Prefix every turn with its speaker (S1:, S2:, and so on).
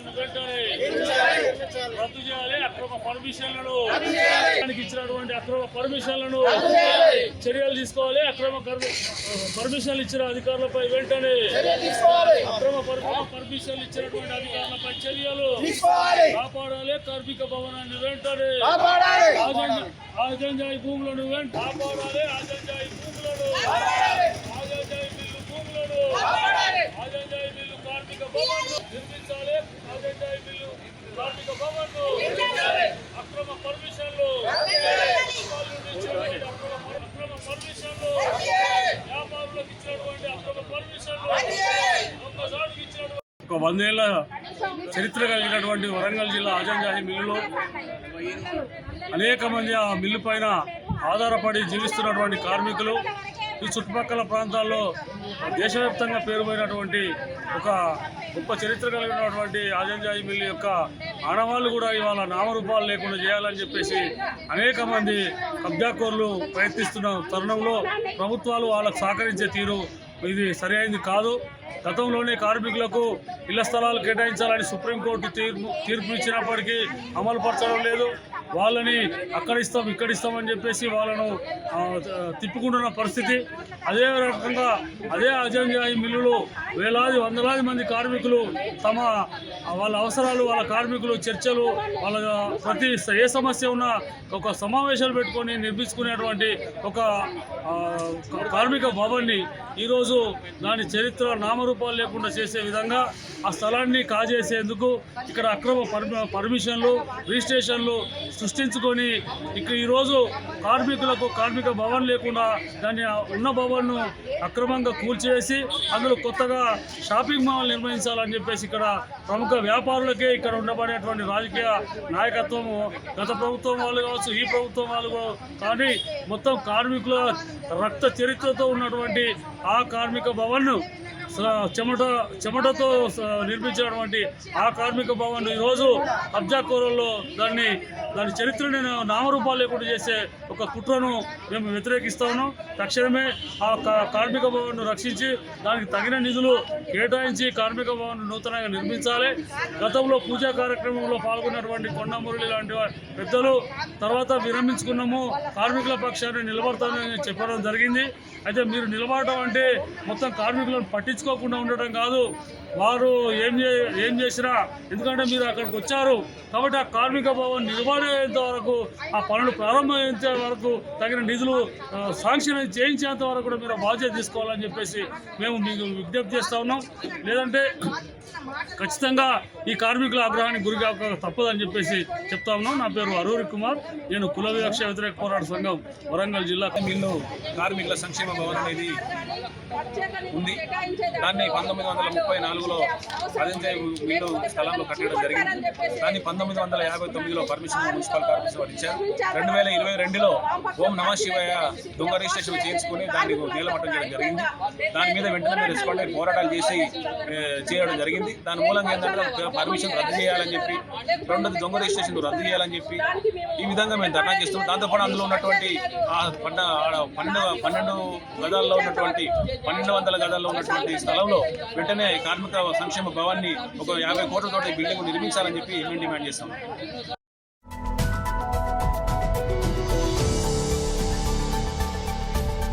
S1: భవనాన్ని వెంటనే రద్దు చేయాలి. అక్రమ పర్మిషన్లను ఇచ్చినటువంటి అక్రమ పర్మిషన్లను చర్యలు తీసుకోవాలి. అక్రమ పర్మిషన్లు ఇచ్చిన అధికారులపై వెంటనే అక్రమ పర్మిషన్లు ఇచ్చినటువంటి అధికారులపై చర్యలు కాపాడాలి. కార్మిక భవనాన్ని వెంటనే ఆజంజాయి భూములను కాపాడాలి. ఆజంజాయి భూములను ఆజంజాయి బిల్లు కార్మిక భవన్ నిర్మించాలి. ఆజంజాయి బిల్లు కార్మిక భవన్ అక్రమ పర్మిషన్లు అక్రమ పర్మిషన్లు వ్యాపారులకు ఇచ్చినటువంటి అక్రమ పర్మిషన్లు ఒక్కసారికి ఇచ్చినటువంటి 100 ఏళ్ల చరిత్ర కలిగినటువంటి వరంగల్ జిల్లా ఆజంజాయి మిల్లులో అనేక మంది ఆ మిల్లు పైన ఆధారపడి జీవిస్తున్నటువంటి కార్మికులు ఈ చుట్టుపక్కల ప్రాంతాల్లో దేశవ్యాప్తంగా పేరుపోయినటువంటి ఒక గొప్ప చరిత్ర కలిగినటువంటి ఆజంజాయి మిల్లు యొక్క ఆనవాళ్లు కూడా ఇవాళ నామరూపాలు లేకుండా చేయాలని చెప్పేసి అనేక మంది కబ్జాకోర్లు ప్రయత్నిస్తున్న తరుణంలో ప్రభుత్వాలు వాళ్ళకు సహకరించే తీరు ఇది సరైనది కాదు. గతంలోనే కార్మికులకు ఇళ్ల స్థలాలు కేటాయించాలని సుప్రీంకోర్టు తీర్పు ఇచ్చినప్పటికీ అమలు పరచడం లేదు. వాళ్ళని అక్కడ ఇస్తాం ఇక్కడ ఇస్తామని చెప్పేసి వాళ్ళను తిప్పుకుంటున్న పరిస్థితి. అదే రకంగా అదే ఆజంజాయి మిల్లులో వేలాది వందలాది మంది కార్మికులు వాళ్ళ అవసరాలు, వాళ్ళ కార్మికులు చర్చలు, వాళ్ళ ప్రతి ఏ సమస్య ఉన్నా ఒక సమావేశాలు పెట్టుకొని నిర్మించుకునేటువంటి ఒక కార్మిక భవన్ని ఈరోజు దాని చరిత్ర నామరూపాలు లేకుండా చేసే విధంగా ఆ స్థలాన్ని కాజేసేందుకు ఇక్కడ అక్రమ పర్మిషన్లు రిజిస్ట్రేషన్లు సృష్టించుకొని ఇక్కడ ఈరోజు కార్మికులకు కార్మిక భవన్ లేకుండా దాన్ని ఉన్న భవన్ను అక్రమంగా కూల్చేసి అందులో కొత్తగా షాపింగ్ మాల్ నిర్వహించాలని చెప్పేసి ఇక్కడ ప్రముఖ వ్యాపారులకే ఇక్కడ ఉండబడేటువంటి రాజకీయ నాయకత్వము గత ప్రభుత్వం వాళ్ళు కావచ్చు, ఈ ప్రభుత్వం వాళ్ళు కానీ మొత్తం కార్మికుల రక్త చరిత్రతో ఉన్నటువంటి ఆ కార్మిక భవన్ను చెమటతో నిర్మించినటువంటి ఆ కార్మిక భవన్ ఈరోజు కబ్జాకోరుల్లో దాని చరిత్రని నామరూపాలు లేకుండా చేసే ఒక కుట్రను మేము వ్యతిరేకిస్తా ఉన్నాం. తక్షణమే ఆ కార్మిక భవన్ను రక్షించి దానికి తగిన నిధులు కేటాయించి కార్మిక భవన్ నూతనంగా నిర్మించాలి. గతంలో పూజా కార్యక్రమంలో పాల్గొన్నటువంటి కొండ మురళి లాంటి పెద్దలు తర్వాత విరమించుకున్నాము, కార్మికుల పక్షాన్ని నిలబడతామని చెప్పడం జరిగింది. అయితే మీరు నిలబడటం అంటే మొత్తం కార్మికులను పట్టించుకోకుండా ఉండటం కాదు. వారు ఏం చేసినా, ఎందుకంటే మీరు అక్కడికి వచ్చారు కాబట్టి ఆ కార్మిక భవన్ నిర్మాణం వరకు ఆ పనులు ప్రారంభమయ్యేంత వరకు తగిన నిధులు శాంక్షన్ చేయించేంత వరకు కూడా మీరు బాధ్యత తీసుకోవాలని చెప్పేసి మేము మీకు విజ్ఞప్తి చేస్తూ ఉన్నాం. లేదంటే ఖచ్చితంగా ఈ కార్మికుల ఆగ్రహానికి గురి తప్పదని చెప్పేసి చెప్తా ఉన్నాం. నా పేరు అరూరి కుమార్, నేను కుల వివక్ష వ్యతిరేక పోరాట సంఘం వరంగల్ జిల్లా.
S2: మిల్లు కార్మికుల సంక్షేమ భవన్ అనేది ఉంది. దాన్ని 1934లో ఆజంజాయి మిల్లు స్థలంలో కట్టడం జరిగింది. దాన్ని 1959లో పర్మిషన్ మున్సిపల్ కార్పొరేషన్ ఇచ్చారు. 2022లో ఓం నమ శివయ్య దొంగ రిజిస్ట్రేషన్ చేయించుకుని దాన్ని నీలమట్టం చేయడం జరిగింది. దాని మీద వెంటనే రెస్పాండ్ అయ్యి పోరాటాలు చేయడం జరిగింది. దాని మూలంగా ఏంటంటే పర్మిషన్ రద్దు చేయాలని చెప్పి, రెండోది దొంగ రిజిస్ట్రేషన్ రద్దు చేయాలని చెప్పి ఈ విధంగా మేము ధర్నా చేస్తున్నాం. దాంతోపాటు అందులో ఉన్నటువంటి 12 గదాల్లో ఉన్నటువంటి 1200 గదాల్లో ఉన్నటువంటి స్థలంలో వెంటనే కార్మిక సంక్షేమ భవన్ని ఒక 50 కోట్లతోటి బిల్డింగ్ నిర్మించాలని చెప్పి మేము డిమాండ్ చేస్తాం.